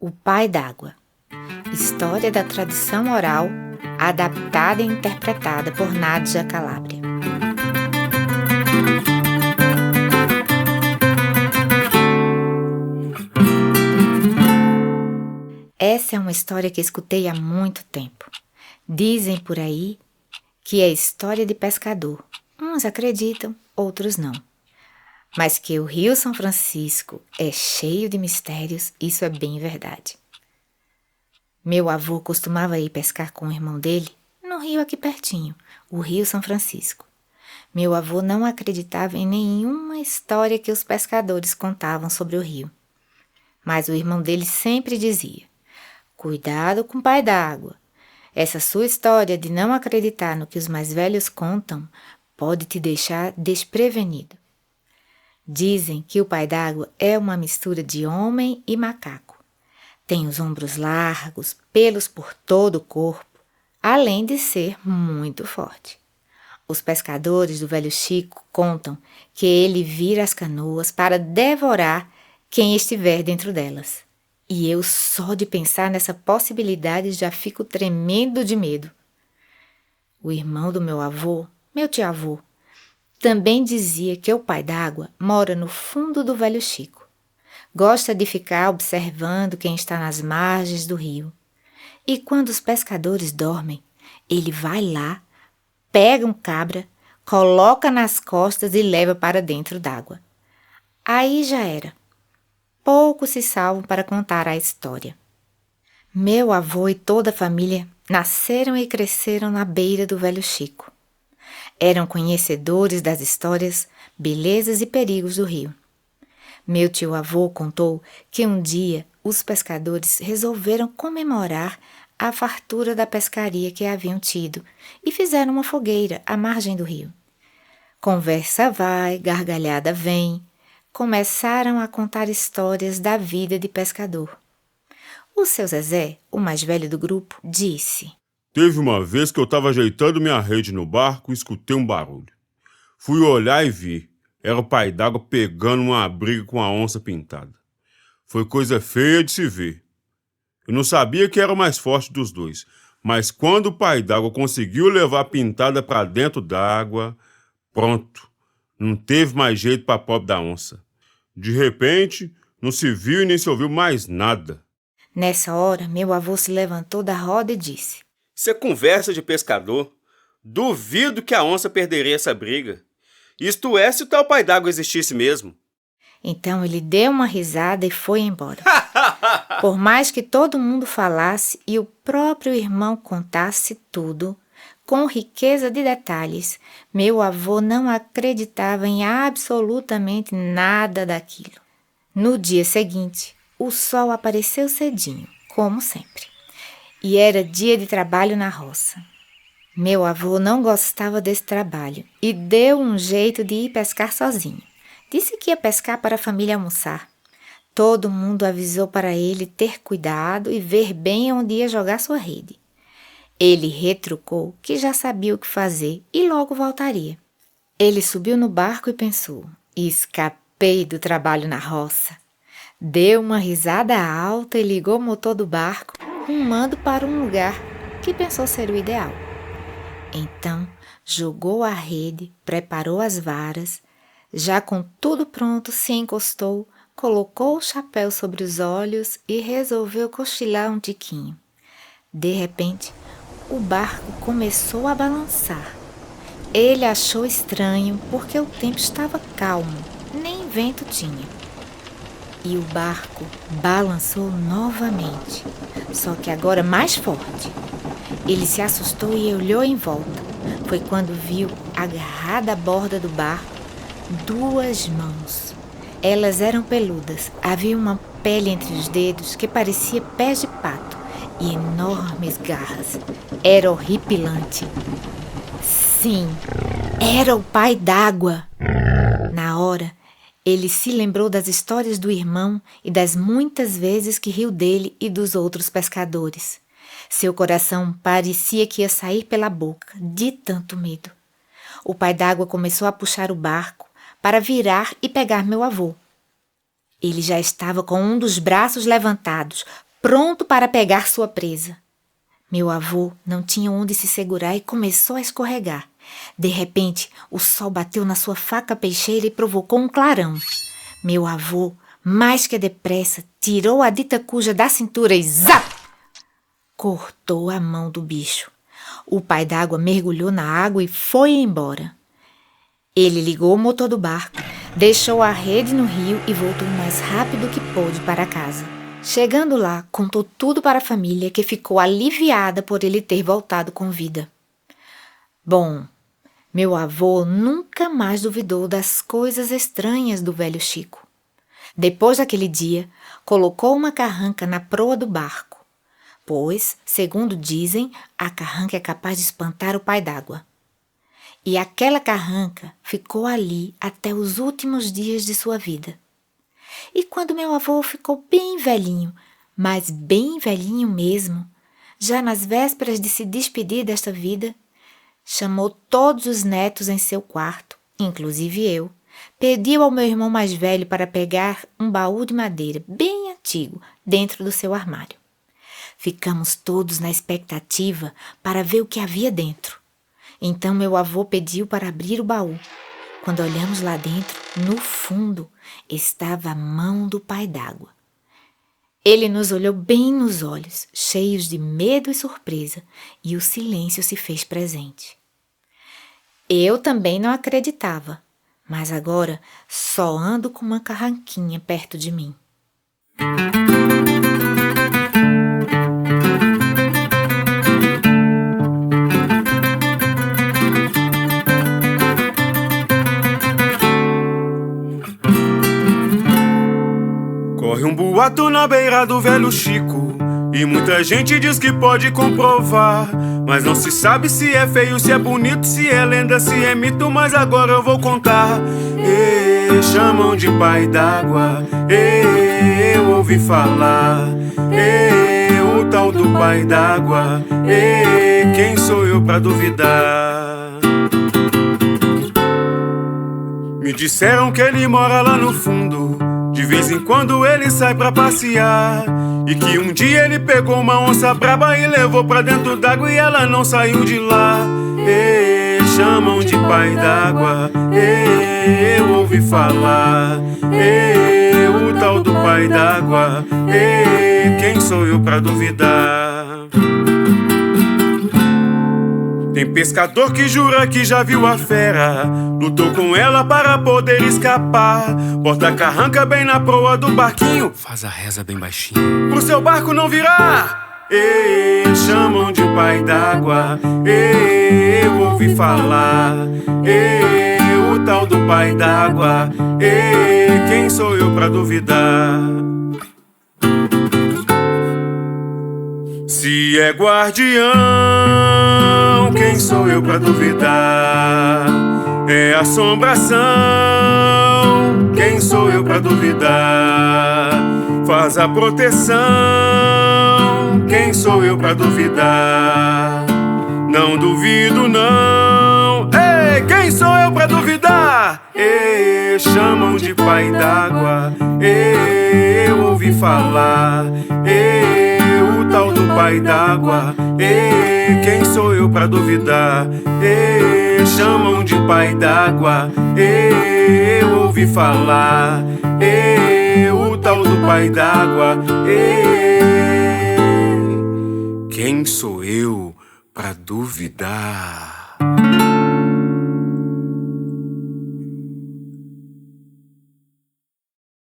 O Pai d'Água. História da tradição oral, adaptada e interpretada por Nádia Calabria. Essa é uma história que escutei há muito tempo. Dizem por aí que é história de pescador. Uns acreditam, outros não. Mas que o Rio São Francisco é cheio de mistérios, isso é bem verdade. Meu avô costumava ir pescar com o irmão dele no rio aqui pertinho, o Rio São Francisco. Meu avô não acreditava em nenhuma história que os pescadores contavam sobre o rio. Mas o irmão dele sempre dizia: "Cuidado com o pai d'água. Essa sua história de não acreditar no que os mais velhos contam pode te deixar desprevenido." Dizem que o pai d'água é uma mistura de homem e macaco. Tem os ombros largos, pelos por todo o corpo, além de ser muito forte. Os pescadores do Velho Chico contam que ele vira as canoas para devorar quem estiver dentro delas. E eu só de pensar nessa possibilidade já fico tremendo de medo. O irmão do meu avô, meu tio-avô, também dizia que o pai d'água mora no fundo do Velho Chico. Gosta de ficar observando quem está nas margens do rio. E quando os pescadores dormem, ele vai lá, pega um cabra, coloca nas costas e leva para dentro d'água. Aí já era. Poucos se salvam para contar a história. Meu avô e toda a família nasceram e cresceram na beira do Velho Chico. Eram conhecedores das histórias, belezas e perigos do rio. Meu tio-avô contou que um dia os pescadores resolveram comemorar a fartura da pescaria que haviam tido e fizeram uma fogueira à margem do rio. Conversa vai, gargalhada vem. Começaram a contar histórias da vida de pescador. O seu Zezé, o mais velho do grupo, disse: "Teve uma vez que eu estava ajeitando minha rede no barco e escutei um barulho. Fui olhar e vi. Era o pai d'água pegando uma briga com a onça pintada. Foi coisa feia de se ver. Eu não sabia que era o mais forte dos dois, mas quando o pai d'água conseguiu levar a pintada para dentro d'água, pronto, não teve mais jeito para a pobre da onça. De repente, não se viu e nem se ouviu mais nada." Nessa hora, meu avô se levantou da roda e disse: "Isso é conversa de pescador. Duvido que a onça perderia essa briga. Isto é, se o tal pai d'água existisse mesmo." Então ele deu uma risada e foi embora. Por mais que todo mundo falasse e o próprio irmão contasse tudo, com riqueza de detalhes, meu avô não acreditava em absolutamente nada daquilo. No dia seguinte, o sol apareceu cedinho, como sempre, e era dia de trabalho na roça. Meu avô não gostava desse trabalho e deu um jeito de ir pescar sozinho. Disse que ia pescar para a família almoçar. Todo mundo avisou para ele ter cuidado e ver bem onde ia jogar sua rede. Ele retrucou que já sabia o que fazer e logo voltaria. Ele subiu no barco e pensou: "Escapei do trabalho na roça." Deu uma risada alta e ligou o motor do barco, rumando para um lugar que pensou ser o ideal. Então, jogou a rede, preparou as varas, já com tudo pronto, se encostou, colocou o chapéu sobre os olhos e resolveu cochilar um tiquinho. De repente, o barco começou a balançar. Ele achou estranho porque o tempo estava calmo, nem vento tinha. E o barco balançou novamente, só que agora mais forte. Ele se assustou e olhou em volta. Foi quando viu, agarrada à borda do barco, 2 mãos. Elas eram peludas, havia uma pele entre os dedos que parecia pés de pato e enormes garras. Era horripilante. Sim, era o pai d'água. Na hora, ele se lembrou das histórias do irmão e das muitas vezes que riu dele e dos outros pescadores. Seu coração parecia que ia sair pela boca, de tanto medo. O pai d'água começou a puxar o barco para virar e pegar meu avô. Ele já estava com um dos braços levantados, pronto para pegar sua presa. Meu avô não tinha onde se segurar e começou a escorregar. De repente, o sol bateu na sua faca peixeira e provocou um clarão. Meu avô, mais que depressa, tirou a dita cuja da cintura e zap! Cortou a mão do bicho. O pai d'água mergulhou na água e foi embora. Ele ligou o motor do barco, deixou a rede no rio e voltou o mais rápido que pôde para casa. Chegando lá, contou tudo para a família, que ficou aliviada por ele ter voltado com vida. Bom, meu avô nunca mais duvidou das coisas estranhas do velho Chico. Depois daquele dia, colocou uma carranca na proa do barco, pois, segundo dizem, a carranca é capaz de espantar o pai d'água. E aquela carranca ficou ali até os últimos dias de sua vida. E quando meu avô ficou bem velhinho, mas bem velhinho mesmo, já nas vésperas de se despedir desta vida, chamou todos os netos em seu quarto, inclusive eu, pediu ao meu irmão mais velho para pegar um baú de madeira bem antigo dentro do seu armário. Ficamos todos na expectativa para ver o que havia dentro. Então meu avô pediu para abrir o baú. Quando olhamos lá dentro, no fundo, estava a mão do pai d'água. Ele nos olhou bem nos olhos, cheios de medo e surpresa, e o silêncio se fez presente. Eu também não acreditava, mas agora só ando com uma carranquinha perto de mim. Corre um boato na beira do velho Chico, e muita gente diz que pode comprovar, mas não se sabe se é feio, se é bonito, se é lenda, se é mito, mas agora eu vou contar. Chamam de pai d'água, eu ouvi falar. O tal do pai d'água, quem sou eu pra duvidar? Me disseram que ele mora lá no fundo, de vez em quando ele sai pra passear, e que um dia ele pegou uma onça braba e levou pra dentro d'água e ela não saiu de lá. Chamam de pai d'água, eu ouvi falar. O tal do pai d'água, quem sou eu pra duvidar? Tem pescador que jura que já viu a fera, lutou com ela para poder escapar. Bota a carranca bem na proa do barquinho, faz a reza bem baixinho pro seu barco não virar. Chamam de pai d'água, eu ouvi falar. O tal do pai d'água, quem sou eu pra duvidar? Se é guardião, quem sou eu pra duvidar? É assombração, quem sou eu pra duvidar? Faz a proteção, quem sou eu pra duvidar? Não duvido não, quem sou eu pra duvidar? Chamam de pai d'água, eu ouvi falar. O tal do pai d'água, quem sou eu pra duvidar? Chamam de pai d'água, eu ouvi falar. O tal do pai d'água, quem sou eu pra duvidar?